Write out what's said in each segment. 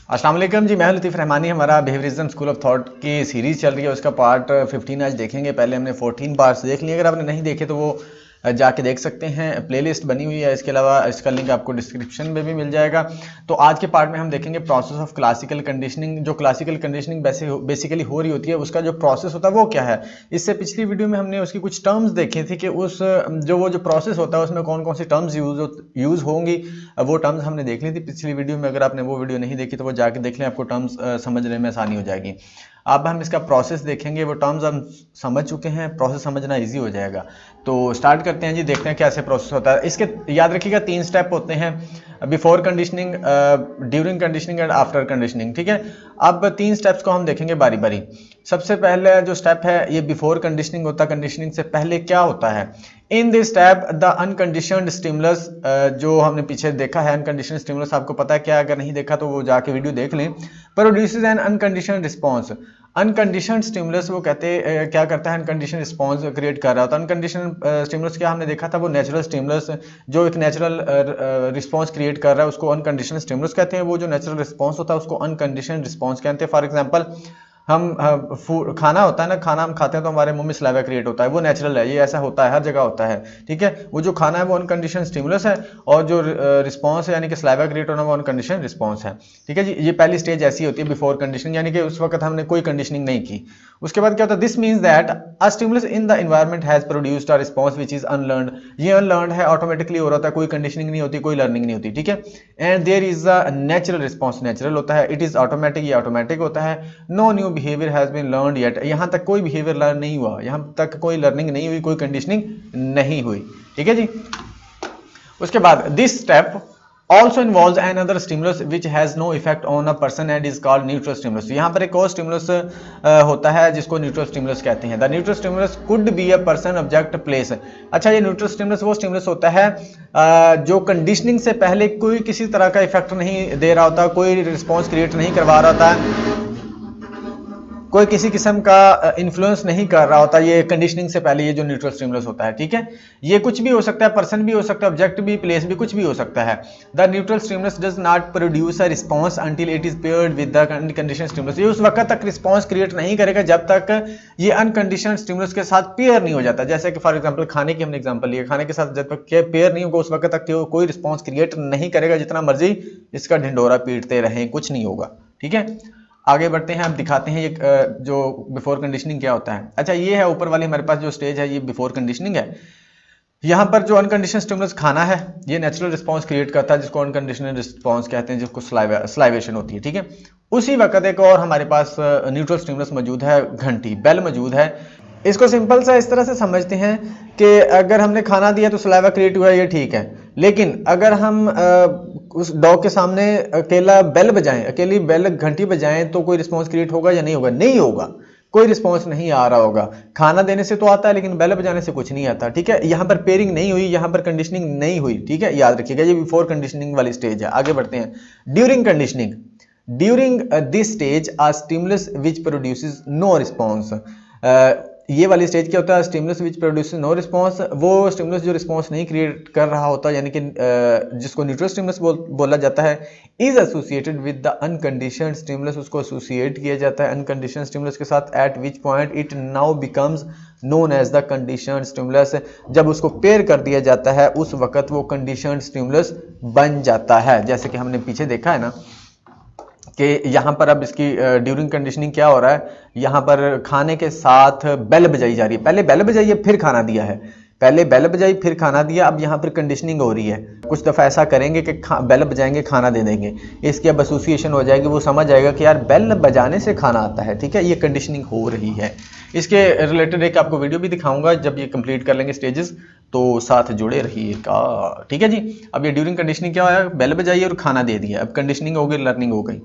अस्सलाम वालेकुम जी, मैं लतीफ़ रहमानी। हमारा बिहेवियरिज्म स्कूल ऑफ थॉट की सीरीज़ चल रही है, उसका पार्ट 15 आज देखेंगे। पहले हमने 14 पार्ट्स देख लिए। अगर आपने नहीं देखे तो वो जाके देख सकते हैं, प्लेलिस्ट बनी हुई है। इसके अलावा इसका लिंक आपको डिस्क्रिप्शन में भी मिल जाएगा। तो आज के पार्ट में हम देखेंगे प्रोसेस ऑफ क्लासिकल कंडीशनिंग। जो क्लासिकल कंडीशनिंग बेसिकली हो रही होती है, उसका जो प्रोसेस होता है वो क्या है। इससे पिछली वीडियो में हमने उसकी कुछ टर्म्स देखी थी कि उस जो प्रोसेस होता है उसमें कौन कौन सी टर्म्स यूज़ होंगी। वो टर्म्स हमने देख ली थी पिछली वीडियो में। अगर आपने वो वीडियो नहीं देखी तो वो जाके देख लें, आपको टर्म्स समझने में आसानी हो जाएगी। अब हम इसका प्रोसेस देखेंगे। वो टर्म्स हम समझ चुके हैं, प्रोसेस समझना इजी हो जाएगा। तो स्टार्ट करते हैं जी, देखते हैं कैसे प्रोसेस होता है। इसके याद रखिएगा 3 स्टेप होते हैं, before conditioning, during conditioning and after conditioning. ठीक है, अब 3 स्टेप्स को हम देखेंगे बारी बारी। सबसे पहले जो स्टेप है ये बिफोर कंडीशनिंग होता है। कंडीशनिंग से पहले क्या होता है? In this step the unconditioned stimulus, जो हमने पीछे देखा है अनकंडीशनड स्टिमुलस, आपको पता है क्या? अगर नहीं देखा तो वो जाके वीडियो देख लें। Produces N unconditioned response. Unconditioned stimulus वो क्या करता है? अनकंडीशनड रिस्पॉन्स क्रिएट कर रहा होता है। अनकंडीशनड स्टिमुलस क्या हमने देखा था? वो नेचुरल स्टिमुलस जो एक नेचुरल रिस्पॉन्स क्रिएट कर रहा है उसको अनकंडीशनड स्टिमुलस कहते हैं। वो जो नेचुरल रिस्पॉन्स होता है उसको अनकंडीशनड रिस्पॉन्स कहते हैं। फॉर एग्जाम्पल, हम खाना होता है ना, खाना हम खाते हैं तो हमारे मुंह में सलाइवा क्रिएट होता है, वो नेचुरल है, ये ऐसा होता है, हर जगह होता है। ठीक है, वो जो खाना है वो अनकंडीशनड स्टिमुलस है, और जो रिस्पांस है यानी कि सलाइवा क्रिएट होना वो अनकंडीशनड रिस्पांस है। ठीक है जी, ये पहली स्टेज ऐसी होती है बिफोर कंडीशनिंग, यानी कि उस वक्त हमने कोई कंडीशनिंग नहीं की। उसके बाद क्या होता है? This means that a stimulus in the environment has produced a response which is unlearned. ये अनलर्नड है, ऑटोमेटिकली हो रहा होता है, कोई कंडीशनिंग नहीं होती, कोई लर्निंग नहीं होती। ठीक है, and there is a natural response, natural होता है। इट इज ऑटोमेटिक, ये ऑटोमेटिक होता है। No new behaviour has been learned yet, यहाँ तक कोई बिहेवियर लर्न नहीं हुआ, यहाँ तक कोई लर्निंग नहीं हुई, कोई कंडीशनिंग नहीं हुई। ठीक है जी। उसके बाद this step also involves another stimulus which has no effect on a person and is called neutral stimulus। यहाँ पर एक और स्टिमुलस होता है जिसको न्यूट्रल स्टिमुलस कहते हैं। The neutral stimulus could be a person, object, place. अच्छा, ये न्यूट्रल स्टिमुलस वो स्टिमुलस होता है जो कंडीशनिंग से पहले कोई किसी तरह का इफेक्ट नहीं दे रहा होता, कोई रिस्पॉन्स क्रिएट नहीं करवा रहा होता, कोई किसी किस्म का इन्फ्लुएंस नहीं कर रहा होता ये कंडीशनिंग से पहले। ये जो न्यूट्रल स्टिमुलस होता है, ठीक है, ये कुछ भी हो सकता है, पर्सन भी हो सकता है, ऑब्जेक्ट भी, प्लेस भी, कुछ भी हो सकता है। The neutral stimulus does not produce a response until it is paired with the unconditioned stimulus. ये उस वक्त तक रिस्पांस क्रिएट नहीं करेगा जब तक ये अनकंडीशनड स्टिमुलस के साथ पेयर नहीं हो जाता। जैसे कि फॉर एग्जांपल खाने की हमने एग्जांपल लिया, खाने के साथ जब तक पेयर नहीं होगा उस वक्त तक कोई रिस्पांस क्रिएट नहीं करेगा, जितना मर्जी इसका ढिंडोरा पीटते रहें, कुछ नहीं होगा। ठीक है, आगे बढ़ते हैं, हम दिखाते हैं ये जो बिफोर कंडीशनिंग क्या होता है। अच्छा, ये है ऊपर वाली हमारे पास जो स्टेज है, ये बिफोर कंडीशनिंग है। यहाँ पर जो अनकंडीशनड स्टिमुलस खाना है, ये नेचुरल रिस्पांस क्रिएट करता है जिसको अनकंडीशनल रिस्पांस कहते हैं, जिसको स्लाइवेशन होती है। ठीक है, उसी वक्त एक और हमारे पास न्यूट्रल स्टिमुलस मौजूद है, घंटी, बेल मौजूद है। इसको सिंपल सा इस तरह से समझते हैं कि अगर हमने खाना दिया तो सलाइवा क्रिएट हुआ, ये ठीक है, लेकिन अगर हम उस डॉग के सामने अकेला बेल बजाएं, अकेली बेल घंटी बजाएं तो कोई रिस्पांस क्रिएट होगा या नहीं होगा? नहीं होगा, कोई रिस्पांस नहीं आ रहा होगा। खाना देने से तो आता है लेकिन बेल बजाने से कुछ नहीं आता। ठीक है, यहाँ पर पेयरिंग नहीं हुई, यहाँ पर कंडीशनिंग नहीं हुई। ठीक है, याद रखिएगा, ये बिफोर कंडीशनिंग वाली स्टेज है। आगे बढ़ते हैं, during conditioning. During this stage a stimulus which produces no response. ये वाली स्टेज क्या होता है? Stimulus which produces no response. वो स्टिमुलस जो रिस्पांस नहीं क्रिएट कर रहा होता, यानी कि जिसको न्यूट्रल स्टिमुलस बोला जाता है, is associated with the unconditioned stimulus. उसको एसोसिएट किया जाता है अनकंडीशनड स्टिमुलस के साथ। At which point it now becomes known as the conditioned stimulus. जब उसको पेयर कर दिया जाता है उस वक्त वो कंडीशनड स्टिमुलस बन जाता है। जैसे कि हमने पीछे देखा है ना कि यहाँ पर अब इसकी ड्यूरिंग कंडीशनिंग क्या हो रहा है, यहाँ पर खाने के साथ बेल बजाई जा रही है। पहले बेल बजाई है फिर खाना दिया है, पहले बेल बजाई फिर खाना दिया, अब यहाँ पर कंडीशनिंग हो रही है। कुछ दफ़ा ऐसा करेंगे कि बेल बजाएंगे, खाना दे देंगे, इसकी अब एसोसिएशन हो जाएगी, वो समझ आएगा कि यार बेल बजाने से खाना आता है। ठीक है, ये कंडीशनिंग हो रही है। इसके रिलेटेड एक आपको वीडियो भी दिखाऊंगा जब ये कंप्लीट कर लेंगे स्टेजेस, तो साथ जुड़े रहिएगा। ठीक है जी, अब ये ड्यूरिंग कंडीशनिंग क्या होया? बेल बजाई और खाना दे दिया, अब कंडीशनिंग हो गई, लर्निंग हो गई।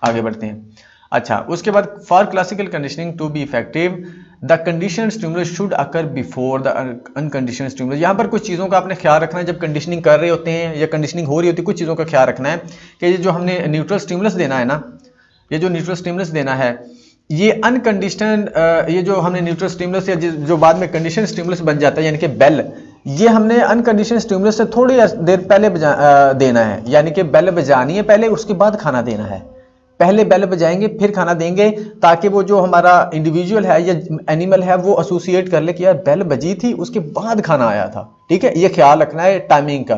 आगे बढ़ते हैं। अच्छा, उसके बाद for classical conditioning to be effective the conditioned stimulus should occur before the unconditioned stimulus. यहाँ पर कुछ चीज़ों का आपने ख्याल रखना है जब कंडीशनिंग कर रहे होते हैं या कंडीशनिंग हो रही होती है। कुछ चीज़ों का ख्याल रखना है कि ये जो हमने न्यूट्रल स्टिमुलस देना है ना, ये जो न्यूट्रल स्टिमुलस देना है, ये अनकंडीशनड, ये जो हमने न्यूट्रल स्टिमुलस या जो बाद में कंडीशनड स्टिमुलस बन जाता है यानी कि बेल, ये हमने अनकंडीशनड स्टिमुलस से थोड़ी देर पहले देना है, यानी कि बेल बजानी है पहले, उसके बाद खाना देना है। पहले बेल बजाएंगे फिर खाना देंगे, ताकि वो जो हमारा इंडिविजुअल है या एनिमल है वो एसोसिएट कर ले कि यार बेल बजी थी उसके बाद खाना आया था। ठीक है, ये ख्याल रखना है टाइमिंग का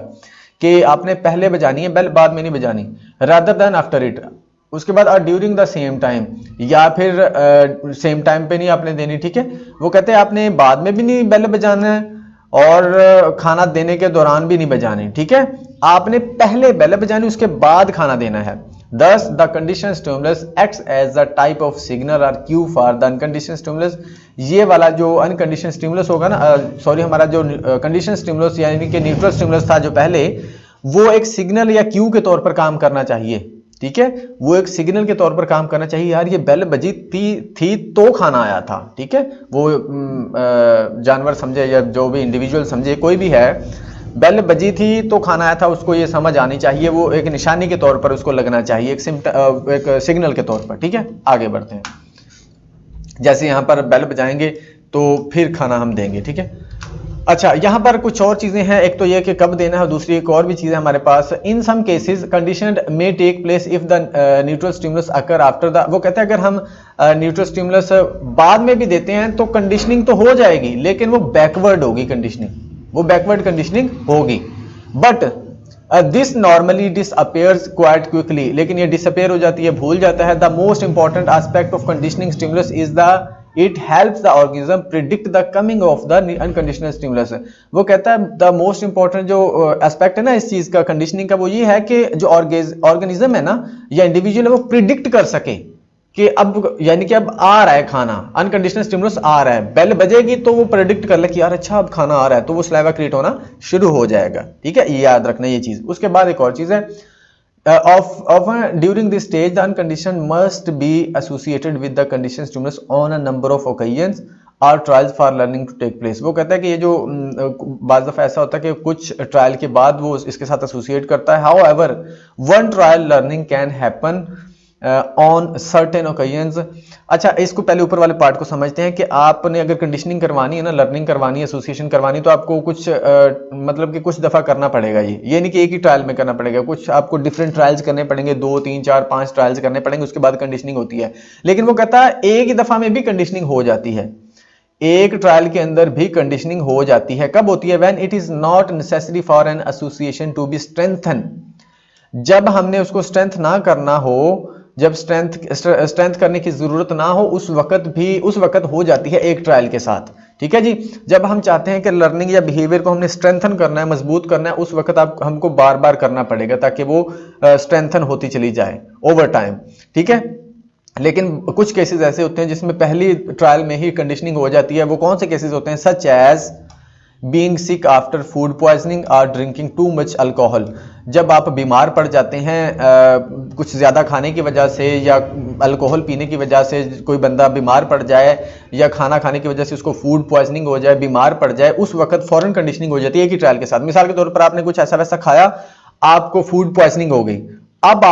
कि आपने पहले बजानी है बेल, बाद में नहीं बजानी, रादर देन आफ्टर इट। उसके बाद ड्यूरिंग द सेम टाइम, या फिर सेम टाइम पे नहीं आपने देनी। ठीक है, वो कहते हैं आपने बाद में भी नहीं बेल बजाना है और खाना देने के दौरान भी नहीं बजानी। ठीक है, आपने पहले बेल बजानी उसके बाद खाना देना है। Thus, the conditional stimulus acts as a type of signal or cue for the unconditioned stimulus। ये वाला जो अनकंडीशनल स्टिमुलस होगा ना, सॉरी हमारा जो कंडीशनल स्टिमुलस यानी कि न्यूट्रल स्टिमुलस था जो पहले, वो एक सिग्नल या क्यू के तौर पर काम करना चाहिए। ठीक है, वो एक सिग्नल के तौर पर काम करना चाहिए, यार ये बेल बजी थी तो खाना आया था। ठीक है, वो जानवर समझे या जो भी इंडिविजुअल समझे, कोई भी है, बेल बजी थी तो खाना आया था, उसको ये समझ आनी चाहिए, वो एक निशानी के तौर पर उसको लगना चाहिए, एक सिग्नल के तौर पर। ठीक है, आगे बढ़ते हैं। जैसे यहाँ पर बेल बजाएंगे तो फिर खाना हम देंगे। ठीक है, अच्छा यहाँ पर कुछ और चीजें हैं, एक तो ये कि कब देना है, दूसरी एक और भी चीज है हमारे पास। In some cases condition may take place if the neutral stimulus occur after the, वो कहते हैं अगर हम न्यूट्रल स्टिमुलस बाद में भी देते हैं तो कंडीशनिंग तो हो जाएगी, लेकिन वो बैकवर्ड होगी कंडीशनिंग, वो बैकवर्ड कंडीशनिंग होगी। But this normally disappears quite quickly, लेकिन ये डिसअपेयर हो जाती है, भूल जाता है। The most important aspect of conditioning stimulus is the it helps the organism predict the coming of the unconditional stimulus. वो कहता है द मोस्ट इंपॉर्टेंट जो एस्पेक्ट है ना इस चीज का, कंडीशनिंग का, वो ये है कि जो ऑर्गेनिज्म है ना या इंडिविजुअल है वो प्रिडिक्ट कर सके कि अब यानी कि अब आ रहा है खाना, अनकंडीशनल स्टिमुलस आ रहा है, बेल बजेगी तो वो प्रेडिक्ट कर ले कि यार अच्छा अब खाना आ रहा है, तो वो सलाइवा क्रिएट होना शुरू हो जाएगा। ठीक है, ये याद रखना ये चीज। उसके बाद एक और चीज है, during this stage the unconditioned must be associated with the conditioned stimulus on a number of occasions or trials for learning to take place। वो कहता है कि ये जो बाज़ दफ़ा ऐसा होता है कि कुछ ट्रायल के बाद वो इसके साथ एसोसिएट करता है। however one trial learning can happen on certain occasions. अच्छा, इसको पहले ऊपर वाले पार्ट को समझते हैं कि आपने अगर कंडीशनिंग करवानी है ना, लर्निंग करवानी है, एसोसिएशन करवानी, तो आपको कुछ मतलब कि कुछ दफ़ा करना पड़ेगा। ये नहीं कि एक ही ट्रायल में करना पड़ेगा, कुछ आपको डिफरेंट ट्रायल्स करने पड़ेंगे, 2 3 4 5 ट्रायल्स करने पड़ेंगे, उसके बाद कंडीशनिंग होती है। लेकिन वो कहता है एक ही दफ़ा में भी कंडीशनिंग हो जाती है, एक ट्रायल के अंदर भी कंडीशनिंग हो जाती है। कब होती है? When it is not necessary for an association to be strengthen, जब हमने उसको स्ट्रेंथ ना करना हो, जब स्ट्रेंथ करने की जरूरत ना हो, उस वक्त हो जाती है एक ट्रायल के साथ। ठीक है जी, जब हम चाहते हैं कि लर्निंग या बिहेवियर को हमने स्ट्रेंथन करना है, मजबूत करना है, उस वक्त हमको बार बार करना पड़ेगा ताकि वो स्ट्रेंथन होती चली जाए ओवर टाइम। ठीक है, लेकिन कुछ केसेस ऐसे होते हैं जिसमें पहली ट्रायल में ही कंडीशनिंग हो जाती है। वो कौन से केसेस होते हैं? सच एज बीइंग सिक आफ्टर फूड पॉइजनिंग और ड्रिंकिंग टू मच अल्कोहल। जब आप बीमार पड़ जाते हैं कुछ ज़्यादा खाने की वजह से या अल्कोहल पीने की वजह से, कोई बंदा बीमार पड़ जाए या खाना खाने की वजह से उसको फूड पॉइजनिंग हो जाए, बीमार पड़ जाए, उस वक्त फॉरन कंडीशनिंग हो जाती है एक ही ट्रायल के साथ। मिसाल के तौर पर आपने कुछ ऐसा वैसा खाया, आपको फूड पॉइजनिंग हो गई, अब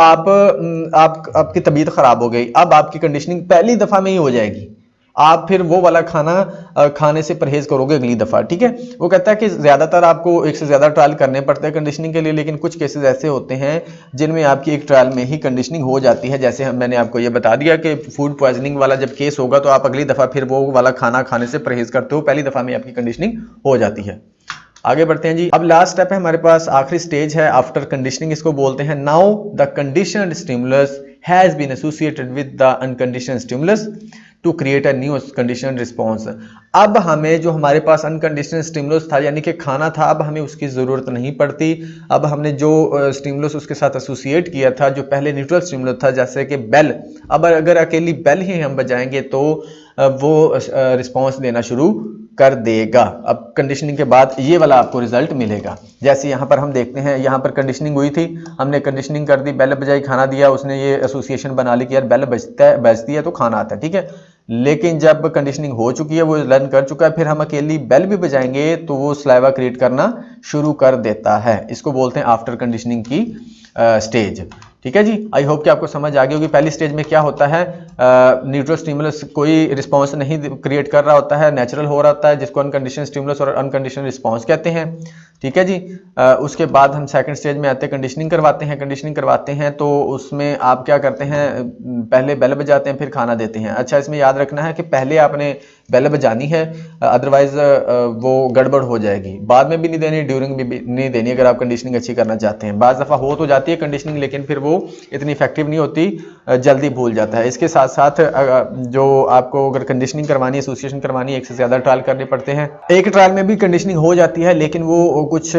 आपकी तबीयत खराब हो गई, अब आपकी कंडीशनिंग पहली दफ़ा में ही हो जाएगी, आप फिर वो वाला खाना खाने से परहेज करोगे अगली दफा। ठीक है, वो कहता है कि ज्यादातर आपको एक से ज्यादा ट्रायल करने पड़ते हैं कंडीशनिंग के लिए, लेकिन कुछ केसेस ऐसे होते हैं जिनमें आपकी एक ट्रायल में ही कंडीशनिंग हो जाती है। जैसे मैंने आपको ये बता दिया कि फूड पॉइजनिंग वाला जब केस होगा तो आप अगली दफा फिर वो वाला खाना खाने से परहेज करते हो, पहली दफा में आपकी कंडीशनिंग हो जाती है। आगे बढ़ते हैं जी। अब लास्ट स्टेप है हमारे पास, आखिरी स्टेज है आफ्टर कंडीशनिंग, इसको बोलते हैं now the conditioned stimulus has been associated with the unconditioned stimulus to create a new conditional response. अब हमें जो हमारे पास अनकंडीशनल स्टिमुलस था यानी कि खाना था, अब हमें उसकी ज़रूरत नहीं पड़ती। अब हमने जो स्टिमुलस उसके साथ एसोसिएट किया था, जो पहले न्यूट्रल स्टिमुलस था जैसे कि बेल, अब अगर अकेली बेल ही हम बजाएंगे तो वो रिस्पॉन्स देना शुरू कर देगा। अब कंडीशनिंग के बाद ये वाला आपको रिजल्ट मिलेगा। जैसे यहाँ पर हम देखते हैं, यहाँ पर कंडीशनिंग हुई थी, हमने कंडीशनिंग कर दी, बेल बजाई, खाना दिया, उसने ये एसोसिएशन बना ली कि यार बेल बजती है तो खाना आता है। ठीक है, लेकिन जब कंडीशनिंग हो चुकी है, वो लर्न कर चुका है, फिर हम अकेली बेल भी बजाएंगे तो वो सलाइवा क्रिएट करना शुरू कर देता है। इसको बोलते हैं आफ्टर कंडीशनिंग की स्टेज। ठीक है जी, आई होप कि आपको समझ आ गई होगी। पहली स्टेज में क्या होता है, न्यूट्रल स्टिमुलस कोई रिस्पांस नहीं क्रिएट कर रहा होता है, नेचुरल हो रहा होता है, जिसको अनकंडीशनल स्टिमुलस और अनकंडीशनल रिस्पांस कहते हैं। ठीक है जी, उसके बाद हम सेकंड स्टेज में आते हैं, कंडीशनिंग करवाते हैं। कंडीशनिंग करवाते हैं तो उसमें आप क्या करते हैं, पहले बेल बजाते हैं फिर खाना देते हैं। अच्छा, इसमें याद रखना है कि पहले आपने बेल बजानी है, अदरवाइज वो गड़बड़ हो जाएगी। बाद में भी नहीं देनी, ड्यूरिंग भी नहीं देनी अगर आप कंडीशनिंग अच्छी करना चाहते हैं। बाज़ दफ़ा हो तो जाती है कंडीशनिंग, लेकिन फिर वो इतनी इफेक्टिव नहीं होती, जल्दी भूल जाता है। इसके साथ साथ जो आपको अगर कंडीशनिंग करवानी है, एसोसिएशन करवानी है, एक से ज़्यादा ट्रायल करने पड़ते हैं। एक ट्रायल में भी कंडीशनिंग हो जाती है, लेकिन वो कुछ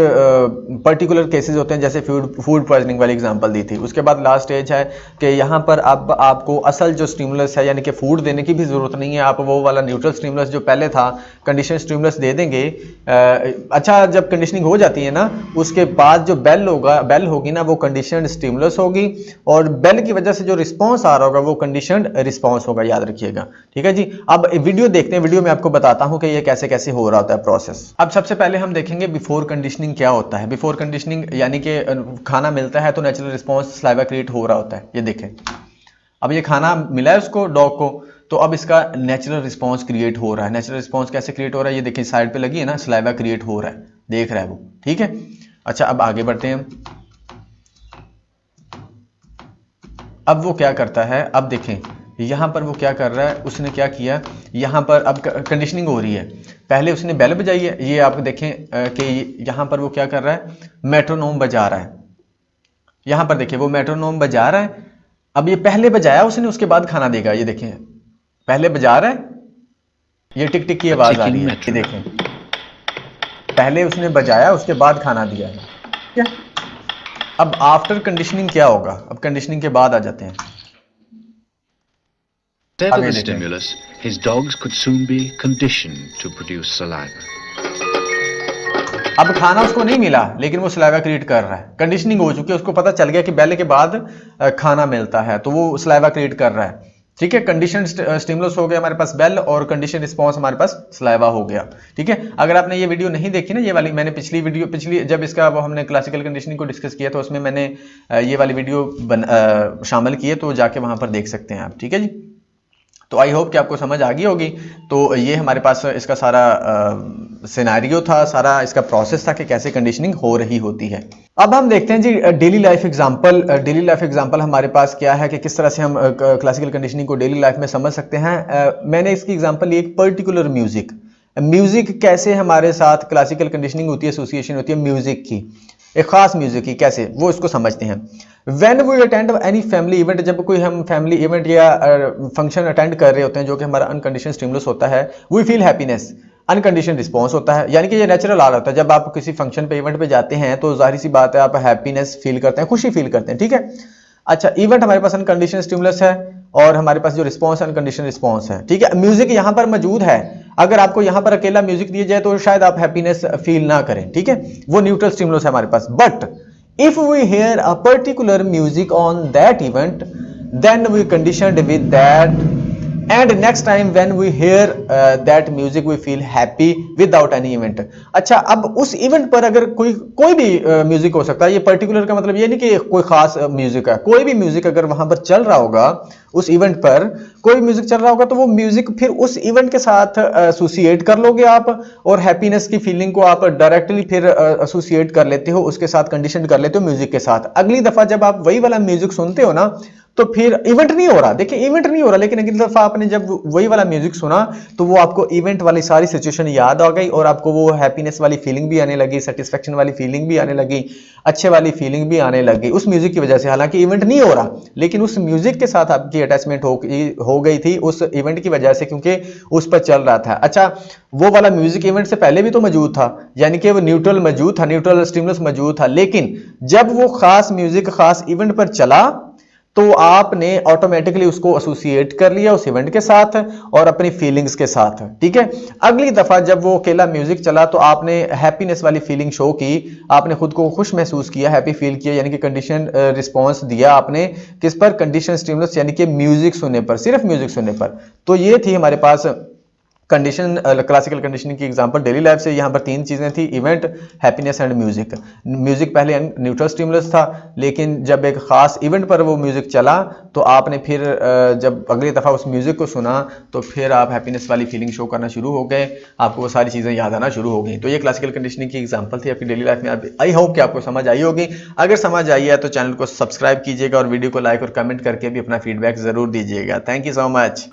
पर्टिकुलर केसेस होते हैं, जैसे फूड पॉइजनिंग वाली एग्जांपल दी थी। उसके बाद लास्ट स्टेज है कि यहाँ पर अब आपको असल जो स्टिमुलस है, यानी कि फूड देने की भी ज़रूरत नहीं है, आप वो वाला न्यूट्रल स्टिमुलस जो पहले था कंडीशनल स्टिमुलस दे देंगे। अच्छा, जब कंडीशनिंग हो जाती है ना, उसके बाद जो बेल होगी ना, वो कंडीशनड स्टिमुलस होगी, और बेल की वजह से जो रिस्पॉन्स आ रहा होगा वो कंडीशनड रिस्पॉन्स होगा, याद रखिएगा। ठीक है जी, अब वीडियो देखते हैं, वीडियो में आपको बताता हूं कि ये कैसे कैसे हो रहा होता है प्रोसेस। अब सबसे पहले हम देखेंगे बिफोर कंडीशनिंग क्या होता है। बिफोर कंडीशनिंग यानी कि खाना मिलता है तो नेचुरल रिस्पॉन्स सलाइवा क्रिएट हो रहा होता है। ये देखें, अब ये खाना मिला है उसको, डॉग को, तो अब इसका नेचुरल रिस्पांस क्रिएट हो रहा है। नेचुरल रिस्पांस कैसे क्रिएट हो रहा है, ये देखिए साइड पे लगी है ना, सलाइवा क्रिएट हो रहा है, देख रहा है वो। ठीक है, अच्छा अब आगे बढ़ते हैं। अब वो क्या करता है, अब देखें यहां पर वो क्या कर रहा है, उसने क्या किया, यहां पर अब कंडीशनिंग हो रही है। पहले उसने बेल बजाई है, ये आप देखें कि यहां पर वो क्या कर रहा है, मेट्रोनोम बजा रहा है। यहां पर देखिए वो मेट्रोनोम बजा रहा है। अब ये पहले बजाया उसने, उसके बाद खाना देगा। ये देखें पहले बजा रहा है, ये टिक टिक की आवाज आ रही है। ये देखें पहले उसने बजाया, उसके बाद खाना दिया है। ठीक है, अब आफ्टर कंडीशनिंग क्या होगा, अब कंडीशनिंग के बाद आ जाते हैं। Whatever the stimulus, his dogs could soon be conditioned to produce saliva. अब खाना उसको नहीं मिला, लेकिन वो सलाइवा क्रिएट कर रहा है। कंडीशनिंग हो चुकी है, उसको पता चल गया कि बेल के बाद खाना मिलता है, तो वो सलाइवा क्रिएट कर रहा है। ठीक है, कंडीशन स्टिमुलस हो गया हमारे पास बेल, और कंडीशन रिस्पांस हमारे पास सलाइवा हो गया। ठीक है, अगर आपने ये वीडियो नहीं देखी ना, ये वाली मैंने पिछली जब इसका वो हमने क्लासिकल कंडीशनिंग को डिस्कस किया तो उसमें मैंने ये वाली वीडियो शामिल की है, तो जाके वहां पर देख सकते हैं आप। ठीक है जी, तो आई होप कि आपको समझ आ गई होगी। तो ये हमारे पास इसका सारा सिनेरियो था, सारा इसका प्रोसेस था कि कैसे कंडीशनिंग हो रही होती है। अब हम देखते हैं जी daily life example. Daily life example हमारे पास क्या है कि किस तरह से हम क्लासिकल कंडीशनिंग को डेली लाइफ में समझ सकते हैं। मैंने इसकी एग्जांपल ली एक पर्टिकुलर म्यूजिक कैसे हमारे साथ क्लासिकल कंडीशनिंग होती है, एसोसिएशन होती है म्यूजिक की, एक खास म्यूजिक की, कैसे वो इसको समझते हैं। When we attend any family event, जब कोई हम फैमिली इवेंट या फंक्शन अटेंड कर रहे होते हैं जो कि हमारा अनकंडीशनल स्टिमुलस होता है, we feel happiness, unconditional response होता है, यानी कि ये नेचुरल आ रहा होता है। जब आप किसी फंक्शन पे इवेंट पे जाते हैं तो जाहिर सी बात है आप हैप्पीनेस फील करते हैं, खुशी फील करते हैं। ठीक है, अच्छा इवेंट हमारे पास अनकंडीशनल स्टिमुलस है और हमारे पास जो रिस्पॉन्स अनकंडीशनल रिस्पॉन्स है। ठीक है, म्यूजिक यहाँ पर मौजूद है, अगर आपको यहाँ पर अकेला म्यूजिक दिया जाए तो शायद आप हैप्पीनेस फील ना करें। ठीक है, वो न्यूट्रल स्टिमुलस है हमारे पास। But if we hear a particular music on that event, then we conditioned with that, and next time when we hear that music we feel happy without any event. अच्छा, अब उस event पर अगर कोई भी म्यूजिक हो सकता है, ये पर्टिकुलर का मतलब ये नहीं कि कोई खास म्यूजिक है, कोई भी म्यूजिक अगर वहां पर चल रहा होगा, उस इवेंट पर कोई भी म्यूजिक चल रहा होगा, तो वो म्यूजिक फिर उस इवेंट के साथ एसोसिएट कर लोगे आप, और हैप्पीनेस की फीलिंग को आप डायरेक्टली फिर एसोसिएट कर लेते हो, उसके साथ कंडीशन कर लेते हो म्यूजिक के साथ। अगली दफा जब आप वही वाला म्यूजिक सुनते हो ना, तो फिर इवेंट नहीं हो रहा, देखिए इवेंट नहीं हो रहा, लेकिन अगली दफा आपने जब वही वाला म्यूजिक सुना तो वो आपको इवेंट वाली सारी सिचुएशन याद आ गई, और आपको वो हैप्पीनेस वाली फीलिंग भी आने लगी, सेटिस्फेक्शन वाली फीलिंग भी आने लगी, अच्छे वाली फीलिंग भी आने लगी उस म्यूजिक की वजह से। हालांकि इवेंट नहीं हो रहा, लेकिन उस म्यूजिक के साथ आपकी अटैचमेंट हो गई थी उस इवेंट की वजह से, क्योंकि उस पर चल रहा था। अच्छा, वो वाला म्यूजिक इवेंट से पहले भी तो मौजूद था, यानी कि वो न्यूट्रल मौजूद था, न्यूट्रल स्टिमुलस मौजूद था, लेकिन जब वो खास म्यूजिक खास इवेंट पर चला तो आपने ऑटोमेटिकली उसको एसोसिएट कर लिया उस इवेंट के साथ और अपनी फीलिंग्स के साथ। ठीक है, अगली दफा जब वो अकेला म्यूजिक चला तो आपने हैप्पीनेस वाली फीलिंग शो की, आपने खुद को खुश महसूस किया, हैप्पी फील किया, यानी कि कंडीशन रिस्पॉन्स दिया आपने किस पर, कंडीशन स्टिमुलस, यानी कि म्यूजिक सुनने पर, सिर्फ म्यूजिक सुनने पर। तो ये थी हमारे पास कंडीशन क्लासिकल कंडीशनिंग की एग्जांपल डेली लाइफ से यहाँ पर 3 चीज़ें थी, event, happiness and music. Music पहले न्यूट्रल स्टिमुलस था, लेकिन जब एक खास इवेंट पर वो म्यूजिक चला तो आपने फिर जब अगली दफ़ा उस म्यूजिक को सुना तो फिर आप हैप्पीनेस वाली फीलिंग शो करना शुरू हो गए, आपको वो सारी चीज़ें याद आना शुरू हो गई। तो ये क्लासिकल कंडीशनिंग की एग्जाम्पल थी आपकी डेली लाइफ में। आई होप कि आपको समझ आई होगी। अगर समझ आई है तो चैनल को सब्सक्राइब कीजिएगा और वीडियो को लाइक और कमेंट करके भी अपना फीडबैक ज़रूर दीजिएगा। Thank you so much.